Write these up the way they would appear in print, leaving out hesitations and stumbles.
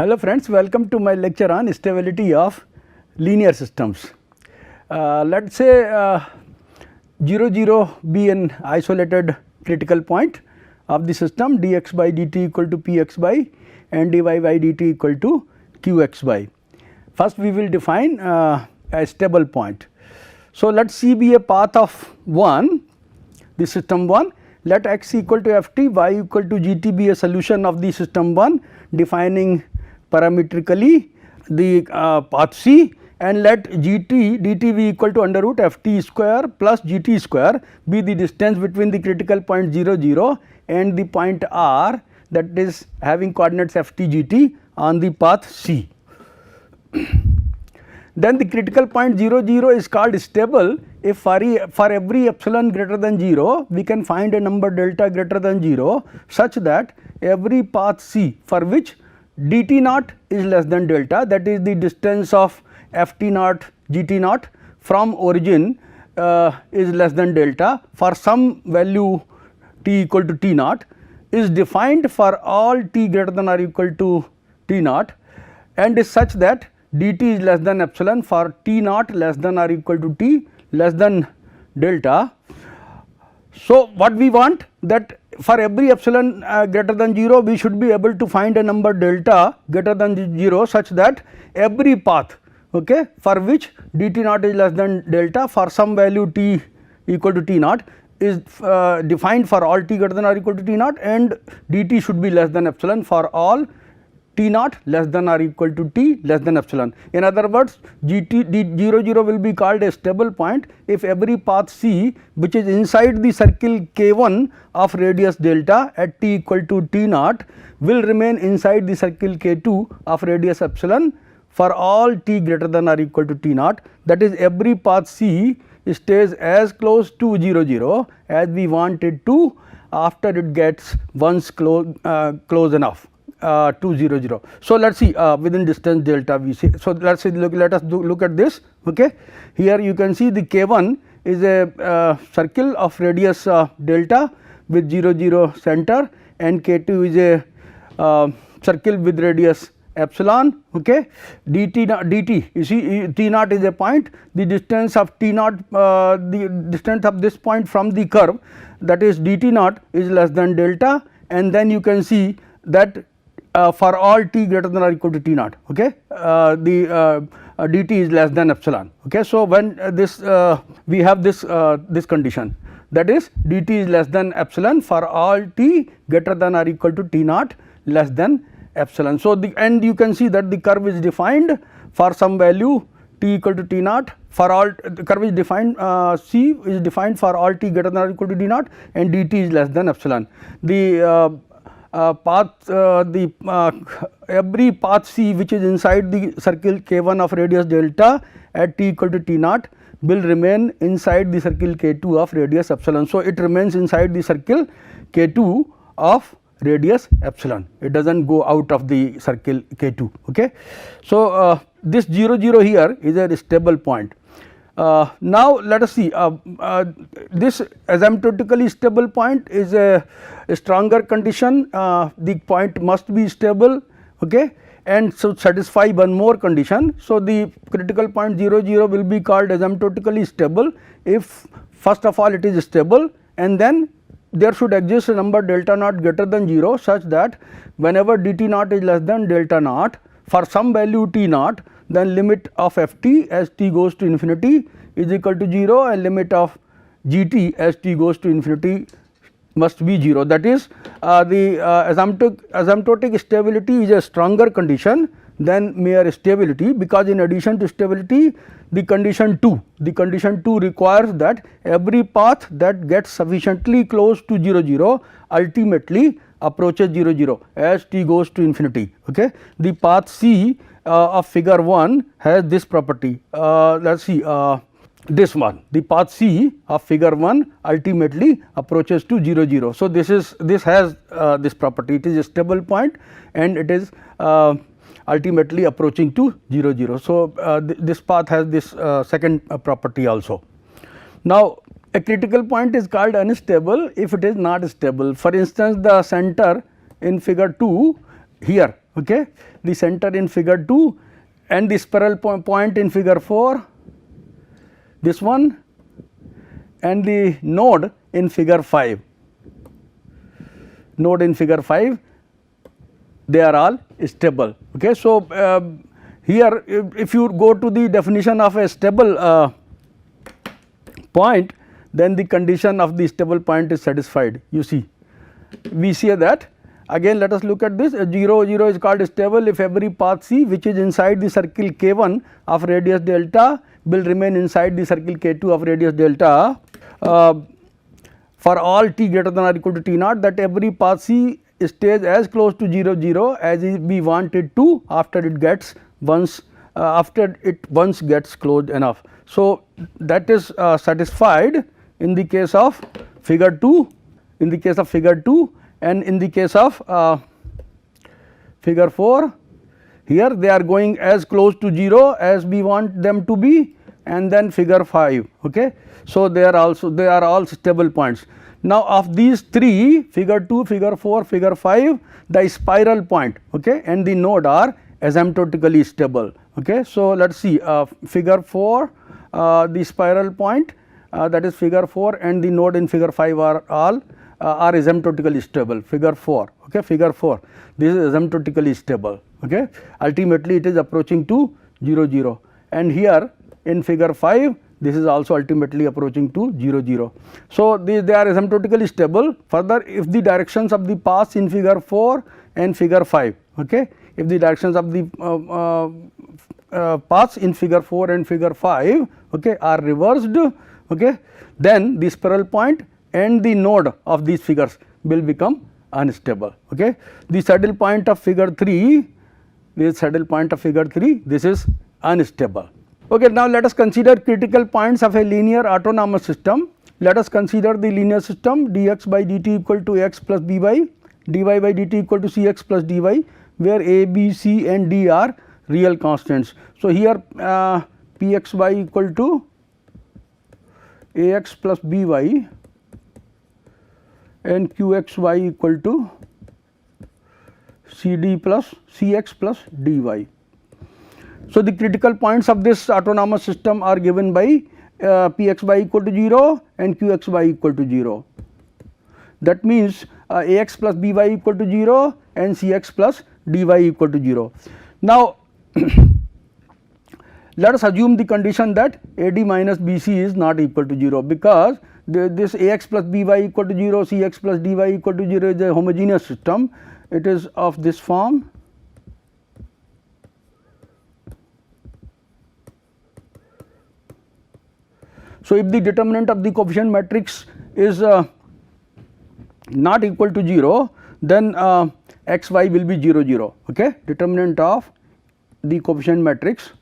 Hello friends, welcome to my lecture on stability of linear systems. Let us say 0 0 be an isolated critical point of the system, dx by dt equal to px by and dy by dt equal to qx by. First we will define a stable point. So, let C be a path of 1, the system 1, let x equal to ft, y equal to gt be a solution of the system 1 defining parametrically the path C, and let gt dt be equal to under root ft square plus gt square be the distance between the critical point 0 0 and the point r, that is having coordinates ft gt on the path C. Then the critical point 0 0 is called stable if for every epsilon greater than 0 we can find a number delta greater than 0 such that every path C for which dt naught is less than delta, that is the distance of ft naught gt naught from origin is less than delta for some value t equal to t naught, is defined for all t greater than or equal to t naught and is such that dt is less than epsilon for t naught less than or equal to t less than delta. So, what we want that for every epsilon greater than 0 we should be able to find a number delta greater than 0 such that every path, okay, for which dt naught is less than delta for some value t equal to t naught is defined for all t greater than or equal to t naught, and dt should be less than epsilon for all t naught less than or equal to t less than epsilon. In other words, gt 0 0 will be called a stable point if every path C which is inside the circle k1 of radius delta at t equal to t naught will remain inside the circle k2 of radius epsilon for all t greater than or equal to t naught, that is every path C stays as close to 0 0 as we want it to after it gets once close enough to 0 0. So, let us see within distance delta we say. So, let us say let us look at this, okay. Here you can see the k1 is a circle of radius delta with 0 0 center, and k2 is a circle with radius epsilon, okay. dt you see t naught is a point, the distance of t naught the distance of this point from the curve, that is dt naught is less than delta, and then you can see that for all t greater than or equal to t naught, okay, the dt is less than epsilon, okay. So, when this we have this this condition, that is dt is less than epsilon for all t greater than or equal to t naught less than epsilon. So, and you can see that the curve is defined for some value t equal to t naught for all, the curve is defined C is defined for all t greater than or equal to t naught and dt is less than epsilon. The every path C which is inside the circle k1 of radius delta at t equal to t naught will remain inside the circle k2 of radius epsilon. So, it remains inside the circle k2 of radius epsilon, it does not go out of the circle k2, okay. So, this 0 0 here is a stable point. Now, let us see this asymptotically stable point is a stronger condition, the point must be stable, okay, and so satisfy one more condition. So, the critical point 0 0 will be called asymptotically stable if first of all it is stable, and then there should exist a number delta naught greater than 0 such that whenever dt naught is less than delta naught for some value t naught, then limit of ft as t goes to infinity is equal to 0 and limit of gt as t goes to infinity must be 0. That is the asymptotic stability is a stronger condition than mere stability, because in addition to stability the condition 2 requires that every path that gets sufficiently close to 0 0 ultimately approaches 0 0 as t goes to infinity, okay. The path C of figure 1 has this property, let us see this one, the path C of figure 1 ultimately approaches to 0 0. So, this has this property, it is a stable point and it is ultimately approaching to 0 0. So, this path has this second property also. Now, a critical point is called unstable if it is not stable. For instance, the center in figure 2 here okay, the center in figure 2 and the spiral point in figure 4, this one, and the node in figure 5. Node in figure 5, they are all stable. Okay. So, here if you go to the definition of a stable point, then the condition of the stable point is satisfied. You see, we say that again, let us look at this. 0 0 is called stable if every path C which is inside the circle K1 of radius delta will remain inside the circle K2 of radius delta for all t greater than or equal to t naught, that every path C stays as close to 0 0 as we want it to after it gets once gets closed enough. So, that is satisfied in the case of figure 2, in the case of figure 2, and in the case of figure 4. Here they are going as close to 0 as we want them to be, and then figure 5. Okay. So, they are all stable points. Now, of these 3, figure 2, figure 4, figure 5, the spiral point, okay, and the node are asymptotically stable. Okay. So, let us see figure 4, the spiral point, that is figure 4, and the node in figure 5 are all are asymptotically stable. Figure 4, okay, figure 4, this is asymptotically stable. Okay. Ultimately it is approaching to 0 0, and here in figure 5 this is also ultimately approaching to 0 0. So, they are asymptotically stable. Further, if the directions of the paths in figure 4 and figure 5, okay, if the directions of the paths in figure 4 and figure 5, okay, are reversed, okay, then the spiral point and the node of these figures will become unstable. Okay. The saddle point of figure 3, this saddle point of figure 3, this is unstable. Okay. Now, let us consider critical points of a linear autonomous system. Let us consider the linear system dx by dt equal to x plus by dy by dt equal to cx plus dy, where a, b, c and d are real constants. So, here pxy equal to ax plus by and qxy equal to cd plus cx plus dy. So, the critical points of this autonomous system are given by pxy equal to 0 and qxy equal to 0. That means ax plus by equal to 0 and cx plus dy equal to 0. Now, let us assume the condition that AD minus BC is not equal to 0, because this ax plus by equal to 0, cx plus dy equal to 0 is a homogeneous system. It is of this form. So, if the determinant of the coefficient matrix is not equal to 0, then xy will be 0 0. Okay. Determinant of the coefficient matrix,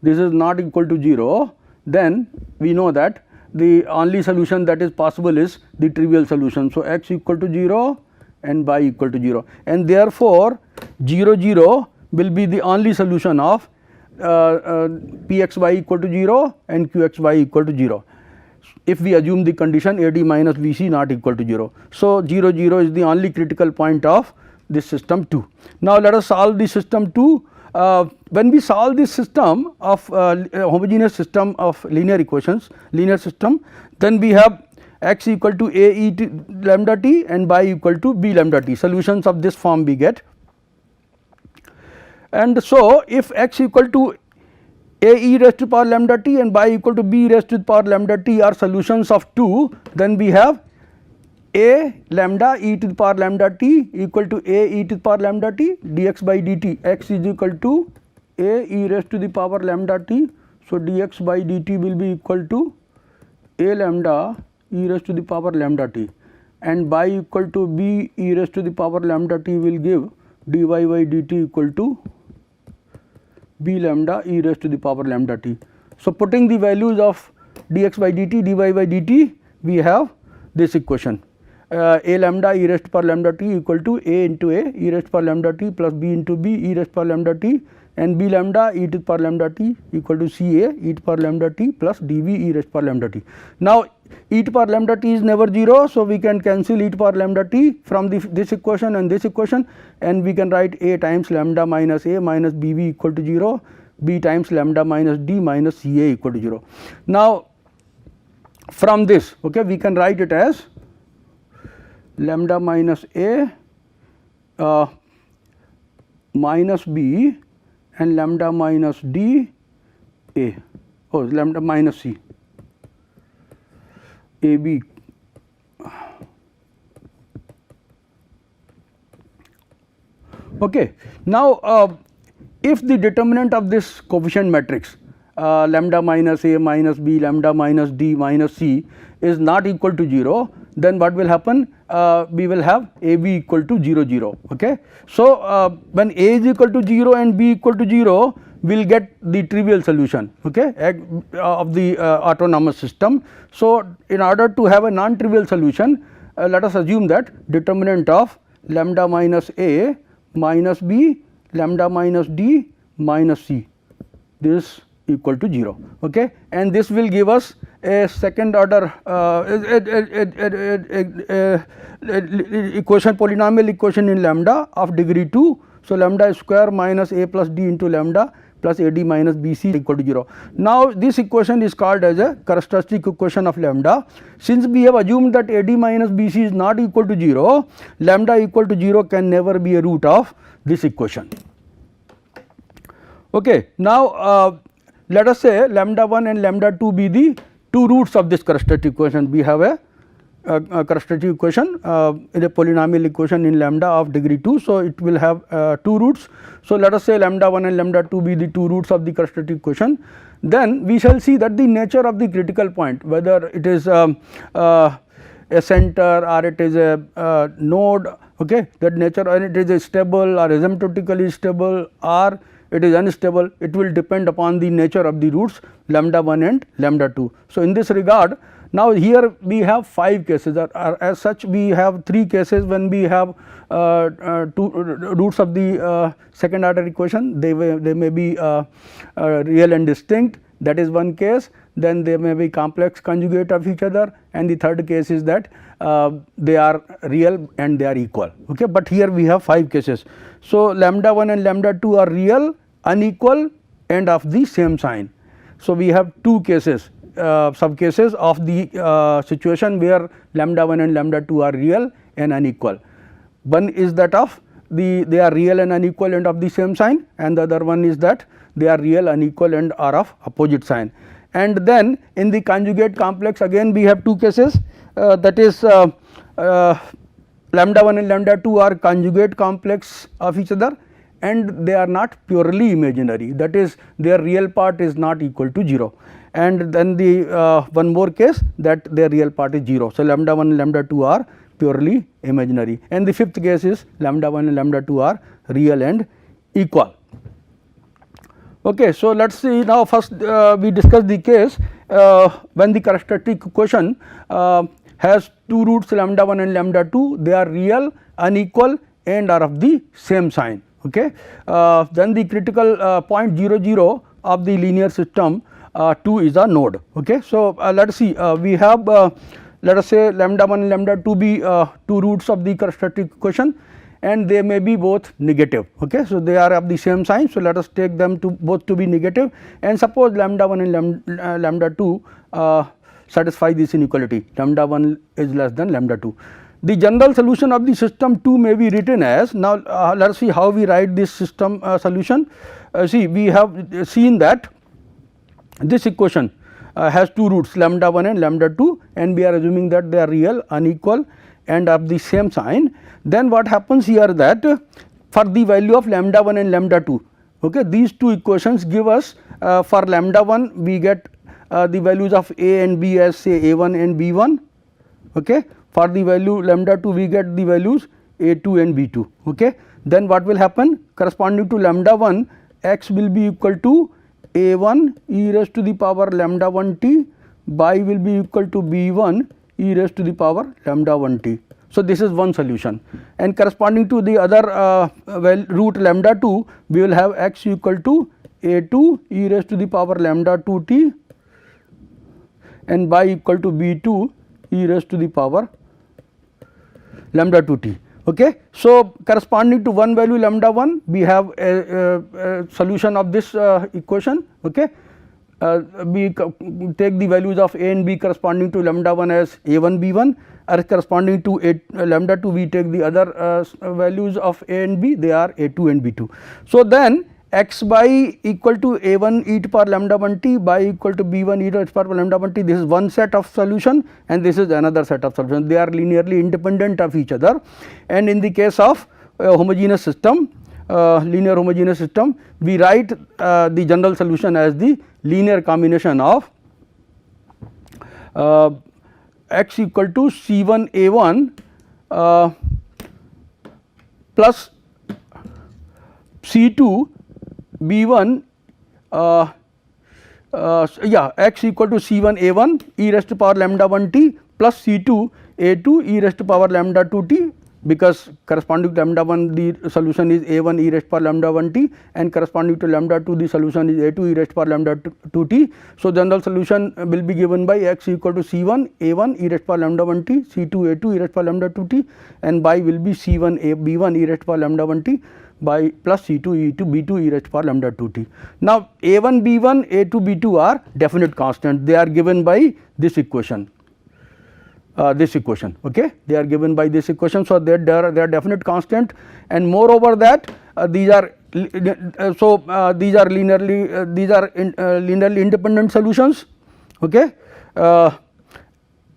this is not equal to 0, then we know that the only solution that is possible is the trivial solution. So, x equal to 0 and y equal to 0, and therefore 0 0 will be the only solution of pxy equal to 0 and qxy equal to 0, if we assume the condition AD minus BC not equal to 0. So, 0 0 is the only critical point of this system 2. Now, let us solve the system 2. When we solve this system of homogeneous system of linear equations, linear system, then we have x equal to a e to lambda t and y equal to b lambda t. Solutions of this form we get. And so, if x equal to a e raised to the power lambda t and y equal to b raised to the power lambda t are solutions of 2, then we have a lambda e to the power lambda t equal to a e to the power lambda t dx by dt, x is equal to a e raised to the power lambda t. So, dx by dt will be equal to a lambda e raised to the power lambda t, and y equal to b e raised to the power lambda t will give dy by dt equal to b lambda e raised to the power lambda t. So, putting the values of dx by dt, dy by dt, we have this equation a lambda e raised to power lambda t equal to a into a e raised to power lambda t plus b into b e raised to power lambda t and b lambda e to the power lambda t equal to C A e to the power lambda t plus d v e raised to the power lambda t. Now, e to the power lambda t is never 0. So, we can cancel e to the power lambda t from this equation and this equation, and we can write a times lambda minus a minus b v equal to 0, b times lambda minus d minus C A equal to 0. Now, from this, okay, we can write it as lambda minus a minus b and lambda minus d a, lambda minus c a b. Okay. Now, if the determinant of this coefficient matrix lambda minus a minus b lambda minus d minus c is not equal to 0, then what will happen? We will have a b equal to 0 0. Okay. So, when a is equal to 0 and b equal to 0, we will get the trivial solution, okay, of the autonomous system. So, in order to have a non-trivial solution, let us assume that determinant of lambda minus a minus b lambda minus d minus c, this equal to 0, okay, and this will give us a second order equation, polynomial equation in lambda of degree 2. So, lambda square minus a plus d into lambda plus a d minus b c equal to 0. Now, this equation is called as a characteristic equation of lambda. Since we have assumed that a d minus b c is not equal to 0, lambda equal to 0 can never be a root of this equation. Okay. Now, let us say lambda 1 and lambda 2 be the two roots of this characteristic equation. We have a characteristic equation in a polynomial equation in lambda of degree 2. So, it will have two roots. So, let us say lambda 1 and lambda 2 be the two roots of the characteristic equation. Then we shall see that the nature of the critical point, whether it is a center or it is a node, okay, that nature, or it is a stable or asymptotically stable or it is unstable, it will depend upon the nature of the roots lambda 1 and lambda 2. So, in this regard, now here we have 5 cases, or as such we have 3 cases when we have two roots of the second order equation. They may be real and distinct, that is one case. Then they may be complex conjugate of each other, and the third case is that they are real and they are equal, okay. But here we have 5 cases. So, lambda 1 and lambda 2 are real, unequal and of the same sign. So, we have 2 cases, sub cases of the situation where lambda 1 and lambda 2 are real and unequal. One is that of they are real and unequal and of the same sign, and the other one is that they are real, unequal and are of opposite sign. And then in the conjugate complex again we have 2 cases, that is lambda 1 and lambda 2 are conjugate complex of each other and they are not purely imaginary, that is their real part is not equal to 0. And then the one more case that their real part is 0. So, lambda 1 and lambda 2 are purely imaginary, and the fifth case is lambda 1 and lambda 2 are real and equal. Okay, so, let us see now first we discuss the case when the characteristic equation has 2 roots lambda 1 and lambda 2, they are real, unequal and are of the same sign. Okay. Then the critical point 0 0 of the linear system 2 is a node. Okay. So, let us see we have let us say lambda 1 and lambda 2 be 2 roots of the characteristic equation and they may be both negative. Okay. So, they are of the same sign. So, let us take them to both to be negative, and suppose lambda 1 and lambda 2 satisfy this inequality, lambda 1 is less than lambda 2. The general solution of the system 2 may be written as, now let us see how we write this system solution. See, we have seen that this equation has 2 roots lambda 1 and lambda 2, and we are assuming that they are real, unequal and of the same sign. Then what happens here that for the value of lambda 1 and lambda 2, okay, these two equations give us for lambda 1 we get the values of a and b as say a1 and b1. Okay. For the value lambda 2 we get the values a2 and b2. Okay. Then what will happen, corresponding to lambda 1 x will be equal to a1 e raised to the power lambda 1 t, y will be equal to b1 e raised to the power lambda 1 t. So, this is one solution, and corresponding to the other root lambda 2, we will have x equal to a2 e raised to the power lambda 2t and y equal to b2 e raised to the power lambda 2t. Okay. So, corresponding to one value lambda 1, we have a solution of this equation. Okay. We take the values of a and b corresponding to lambda 1 as a1 b1, or corresponding to lambda 2, we take the other values of a and b, they are a2 and b2. So, then x by equal to a1 e to power lambda 1 t by equal to b1 e to the power lambda 1 t, this is one set of solution and this is another set of solution. They are linearly independent of each other, and in the case of homogeneous system, linear homogeneous system, we write the general solution as the linear combination of x equal to c1 a1 plus c2 b1 x equal to c1 a1 e raised to power lambda 1 t plus c2 a2 e raised to power lambda 2 t, because corresponding to lambda 1 the solution is a1 e raised to power lambda 1 t, and corresponding to lambda 2 the solution is a2 e raised to power lambda 2 t. So, general solution will be given by x equal to c1 a1 e raised to power lambda 1 t, c2 a2 e raised to power lambda 2 t, and y will be c1 a b1 e raised to power lambda 1 t by plus c2 e2 b2 e raised to power lambda 2 t. Now, a1 b1 a2 b2 are definite constants, they are given by this equation. Okay, they are given by this equation. So, they are definite constant, and moreover that these are linearly linearly independent solutions. Okay.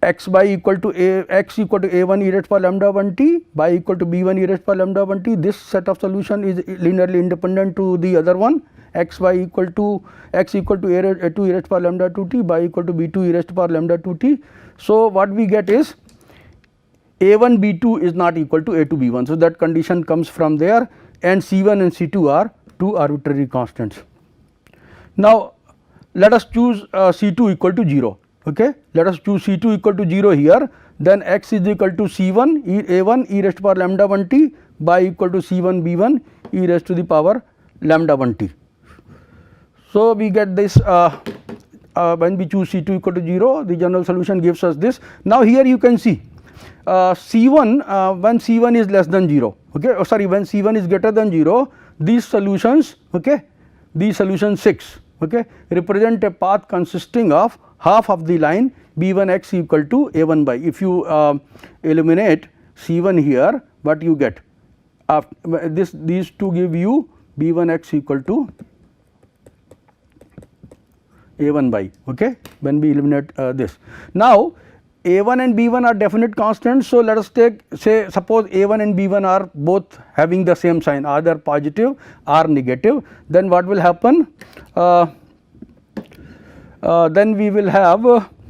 X by equal to x equal to a1 e raised to power lambda 1 t by equal to b1 e raised to power lambda 1 t, this set of solution is linearly independent to the other one, x by equal to x equal to a2 e raised to power lambda 2 t by equal to b2 e raised to power lambda 2 t. So, what we get is a1 b2 is not equal to a2 b1. So, that condition comes from there, and c1 and c2 are two arbitrary constants. Now, let us choose c2 equal to 0. Okay. Let us choose c2 equal to 0 here, then x is equal to c1 a1 e raised to power lambda 1 t by equal to c1 b1 e raised to the power lambda 1 t. So, we get this when we choose c2 equal to 0, the general solution gives us this. Now, here you can see c1 when c1 is less than 0, okay, oh, sorry, when c1 is greater than 0, these solutions, okay, these solutions 6, okay, represent a path consisting of half of the line b1 x equal to a1 by. If you eliminate c1 here, what you get? These two give you b1 x equal to a1 by, okay, when we eliminate this. Now, a1 and b1 are definite constants. So, let us take, say, suppose a1 and b1 are both having the same sign, either positive or negative, then what will happen? Then we will have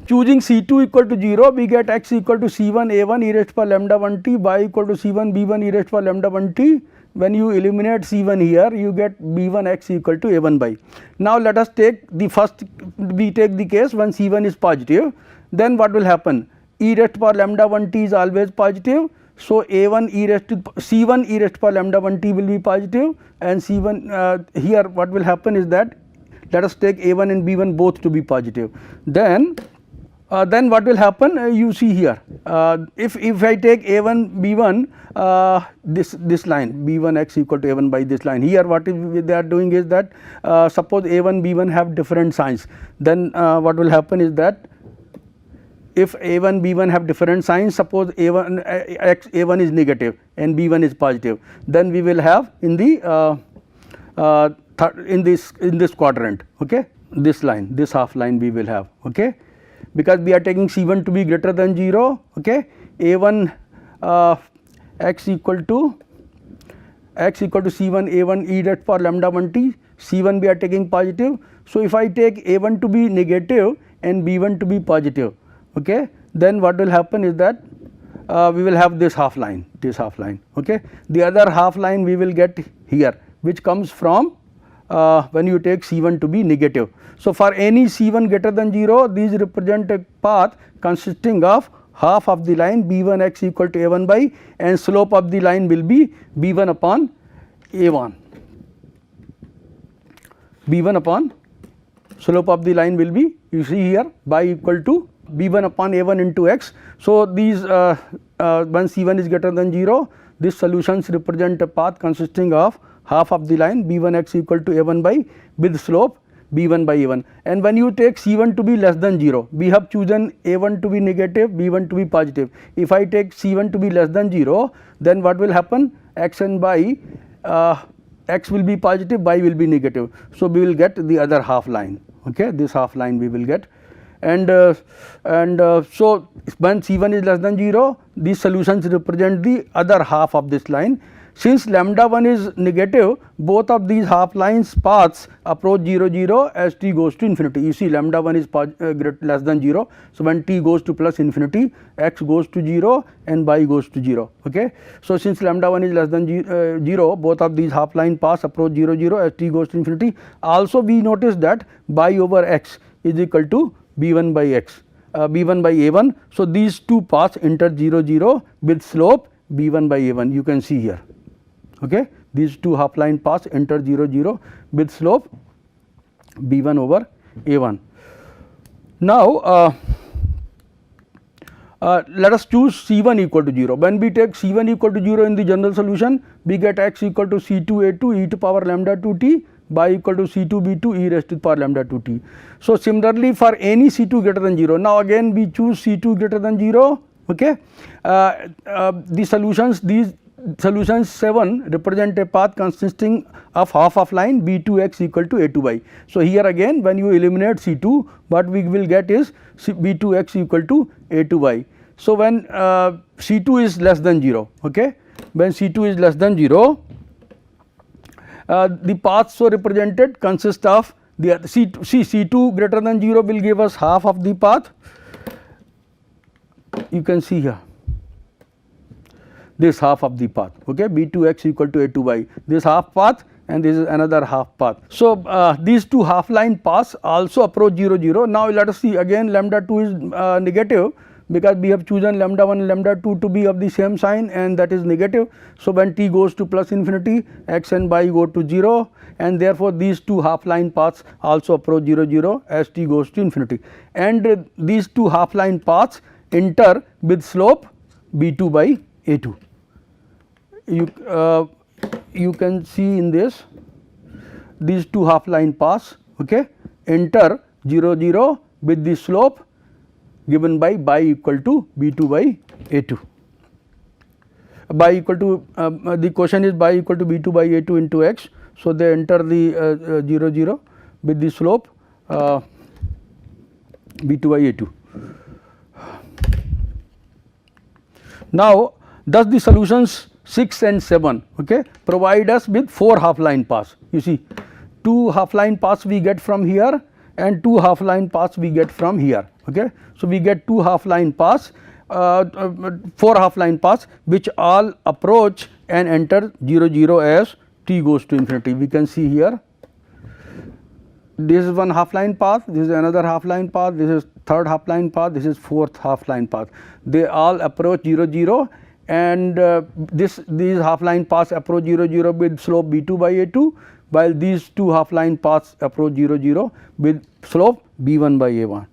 choosing c2 equal to 0, we get x equal to c1 a1 e raised to power lambda 1 t by equal to c1 b1 e raised to power lambda 1 t. When you eliminate c1 here, you get b1 x equal to a1 by. Now, let us take the first, we take the case when c1 is positive, then what will happen? E raised to power lambda 1 t is always positive. So, a1 e raised to c1 e raised to power lambda 1 t will be positive, and c1 here what will happen is that, let us take a1 and b1 both to be positive. Then what will happen? You see here, if I take a1 b1 this line b1 x equal to a1 by this line, here what they are doing is that suppose a1 b1 have different signs, then what will happen is that if a1 b1 have different signs, suppose a1 is negative and b1 is positive, then we will have in the in this quadrant, okay, this line, this half line we will have, okay, because we are taking c1 to be greater than 0, okay, a1 x equal to c1 a1 e raised to power lambda 1 t, c1 we are taking positive. So, if I take a1 to be negative and b1 to be positive, okay, then what will happen is that we will have this half line, okay. The other half line we will get here, which comes from when you take c1 to be negative. So, for any c1 greater than 0, these represent a path consisting of half of the line b1x equal to a1 by, and slope of the line will be b1 upon a1. b1 upon slope of the line will be, you see here, by equal to b1 upon a1 into x. So, these when c1 is greater than 0, these solutions represent a path consisting of half of the line b1x equal to a1 by with slope b1 by a1. And when you take c1 to be less than 0, we have chosen a1 to be negative, b1 to be positive. If I take c1 to be less than 0, then what will happen? X and y, x will be positive, y will be negative. So, we will get the other half line, okay, this half line we will get. And so, when c1 is less than 0, these solutions represent the other half of this line. Since lambda 1 is negative, both of these half lines paths approach 0 0 as t goes to infinity. You see, lambda 1 is less than 0. So, when t goes to plus infinity, x goes to 0 and y goes to 0. Okay. So, since lambda 1 is less than 0, both of these half line paths approach 0 0 as t goes to infinity. Also, we notice that y over x is equal to b1 by x, b1 by a1. So, these two paths enter 0 0 with slope b1 by a1, you can see here. Okay. These two half line paths enter 0 0 with slope b1 over a1. Now, let us choose c1 equal to 0. When we take c1 equal to 0 in the general solution, we get x equal to c2 a2 e to power lambda 2t, y equal to c2 b2 e raised to the power lambda 2t. So, similarly for any c2 greater than 0, now again we choose c2 greater than 0. Okay. The solutions, these solutions 7 represent a path consisting of half of line b2x equal to a2y. So, here again when you eliminate c2, what we will get is b2x equal to a2y. So, when c2 is less than 0, okay, when c2 is less than 0, the paths so represented consist of the c2 greater than 0 will give us half of the path, you can see here, this half of the path, okay, b2x equal to a2y, this half path and this is another half path. So, these two half line paths also approach 0 0. Now, let us see again lambda 2 is negative, because we have chosen lambda 1 and lambda 2 to be of the same sign, and that is negative. So, when t goes to plus infinity, x and y go to 0, and therefore, these two half line paths also approach 0 0 as t goes to infinity, and these two half line paths enter with slope b2 by a2. You can see in this, these two half line paths, okay, enter 0 0 with the slope given by y equal to b2 by a2. Y equal to the question is y equal to b2 by a2 into x. So, they enter the 0 0 with the slope b2 by a2. Now, thus the solutions 6 and 7, okay, provide us with 4 half line paths. You see, 2 half line paths we get from here and 2 half line paths we get from here. Okay. So, we get 2 half line paths, 4 half line paths which all approach and enter 0 0 as t goes to infinity. We can see here, this is one half line path, this is another half line path, this is third half line path, this is fourth half line path. They all approach 0 0, and these half line paths approach 0 0 with slope b2 by a2, while these two half line paths approach 0 0 with slope b1 by a1.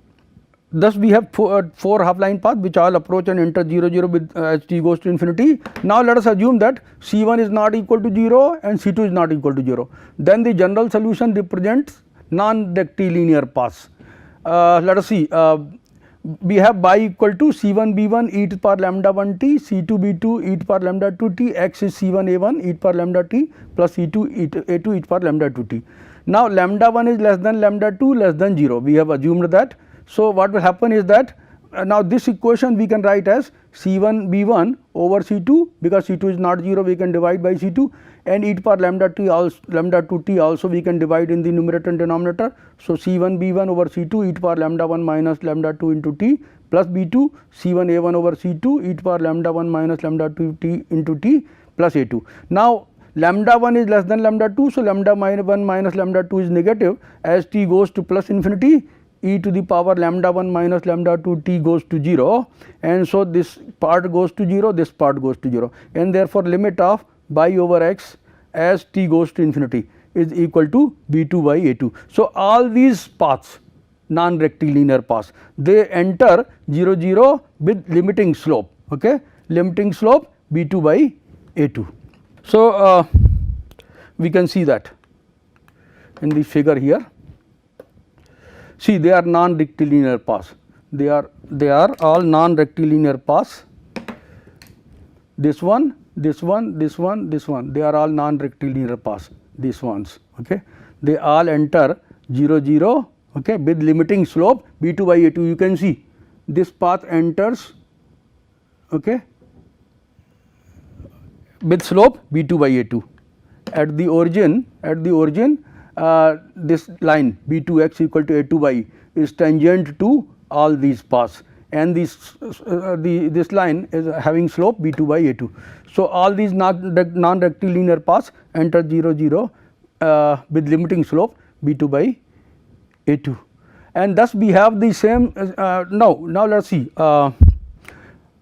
Thus, we have 4 half line paths which all approach and enter 0 0 with as t goes to infinity. Now, let us assume that c1 is not equal to 0 and c2 is not equal to 0. Then the general solution represents non-rectilinear paths. Let us see, we have y equal to c1 b1 e to the power lambda 1 t, c2 b2 e to the power lambda 2 t, x is c1 a1 e to the power lambda t plus e2 a2 e to the power lambda 2 t. Now, lambda 1 is less than lambda 2 less than 0, we have assumed that. So, what will happen is that now this equation we can write as c1 b1 over c2, because c2 is not 0, we can divide by c2, and e to the power lambda 2 t also we can divide in the numerator and denominator. So, c1 b1 over c2 e to the power lambda 1 minus lambda 2 into t plus b2 c1 a1 over c2 e to the power lambda 1 minus lambda 2 t into t plus a2. Now, lambda 1 is less than lambda 2. So, lambda 1 minus lambda 2 is negative as t goes to plus infinity. e to the power lambda 1 minus lambda 2 t goes to 0, and so this part goes to 0, this part goes to 0, and therefore limit of by over x as t goes to infinity is equal to b2 by a2. So, all these paths, non-rectilinear paths, they enter 0 0 with limiting slope, okay, limiting slope b2 by a2. So, we can see that in the figure here. See, they are non-rectilinear paths, they are all non-rectilinear paths. This one, this one, this one, this one, they are all non-rectilinear paths, these ones, okay. They all enter 0 0, okay, with limiting slope b2 by a2. You can see this path enters, okay, with slope b2 by a2. At the origin, this line b2x equal to a2 by is tangent to all these paths, and this line is having slope b2 by a2. So, all these non-rectilinear paths enter 0 0 with limiting slope b2 by a2, and thus we have the same. Now let us see.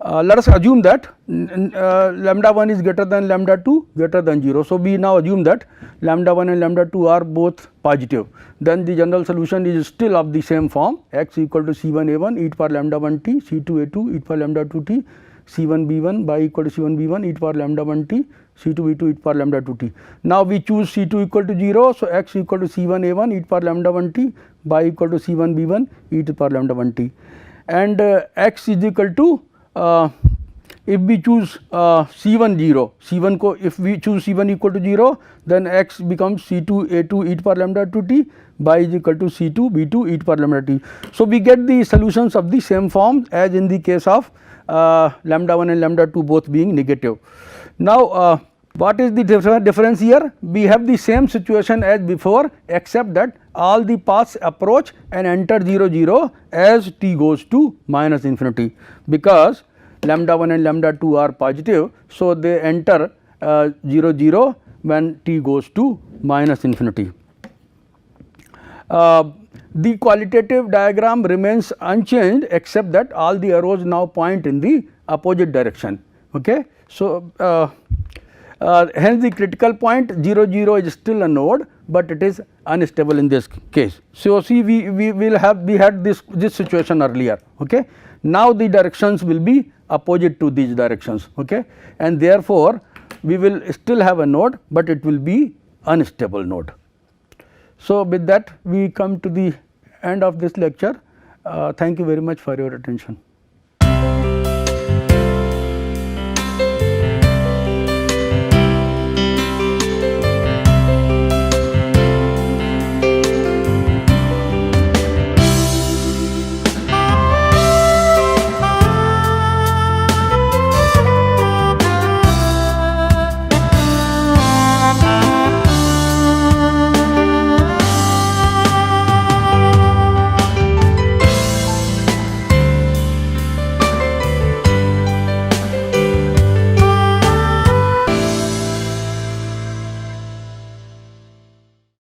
Let us assume that lambda 1 is greater than lambda 2 greater than 0. So, we now assume that lambda 1 and lambda 2 are both positive. Then the general solution is still of the same form, x equal to c1 a1 e to power lambda 1 t, c2 a2 e to power lambda 2 t, c1 b1 by equal to c1 b1 e to power lambda 1 t, c2 b2 e to power lambda 2 t. Now, we choose c2 equal to 0. So, x equal to c1 a1 e to power lambda 1 t by equal to c1 b1 e to power lambda 1 t, and x is equal to if we choose c1 0, c1 ko if we choose c1 equal to 0, then x becomes c2 a2 e to power lambda 2 t by is equal to c2 b2 e to power lambda t. So, we get the solutions of the same form as in the case of lambda 1 and lambda 2 both being negative. Now, what is the difference here? We have the same situation as before, except that all the paths approach and enter 0 0 as t goes to minus infinity, because lambda 1 and lambda 2 are positive. So, they enter 0 0 when t goes to minus infinity. The qualitative diagram remains unchanged, except that all the arrows now point in the opposite direction, okay. So, hence the critical point 0 0 is still a node, but it is unstable in this case. So, see, we had this situation earlier, okay. Now, the directions will be opposite to these directions, okay, and therefore, we will still have a node, but it will be unstable node. So, with that we come to the end of this lecture. Thank you very much for your attention.